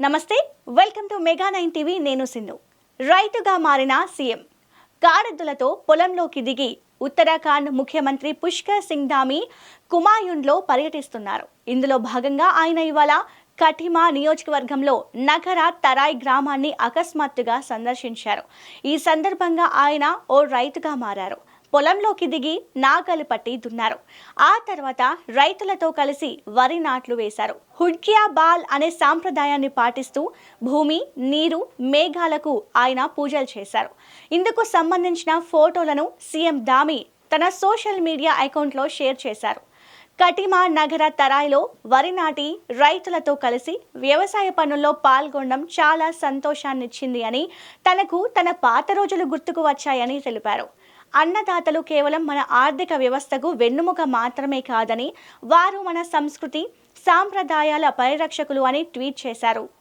నమస్తే, welcome to mega 9 TV. నేను సింధు. రైతుగా మారిన సీఎం గారెద్దులతో పొలంలోకి దిగి ఉత్తరాఖండ్ ముఖ్యమంత్రి పుష్కర్ సింగ్ ధామీ కుమాయున్లో పర్యటిస్తున్నారు. ఇందులో భాగంగా ఆయన ఇవాళ కఠిమా నియోజకవర్గంలో నగర తరాయ్ గ్రామాన్ని అకస్మాత్తుగా సందర్శించారు. ఈ సందర్భంగా ఆయన ఓ రైతుగా మారారు. పొలంలోకి దిగి నాగలి పట్టి దున్నారు. ఆ తర్వాత రైతులతో కలిసి వరి నాట్లు వేశారు. హుడ్కియా బాల్ అనే సాంప్రదాయాన్ని పాటిస్తూ భూమి, నీరు, మేఘాలకు ఆయన పూజలు చేశారు. ఇందుకు సంబంధించిన ఫోటోలను సీఎం ధామీ తన సోషల్ మీడియా అకౌంట్లో షేర్ చేశారు. కఠిమా నగర తరాయిలో వరి నాటి రైతులతో కలిసి వ్యవసాయ పనుల్లో పాల్గొనడం చాలా సంతోషాన్నిచ్చింది అని, తనకు తన పాత రోజులు గుర్తుకు వచ్చాయని తెలిపారు. అన్నదాతలు కేవలం మన ఆర్థిక వ్యవస్థకు వెన్నుముక మాత్రమే కాదని, వారు మన సంస్కృతి, సాంప్రదాయాల పరిరక్షకులు అని ట్వీట్ చేశారు.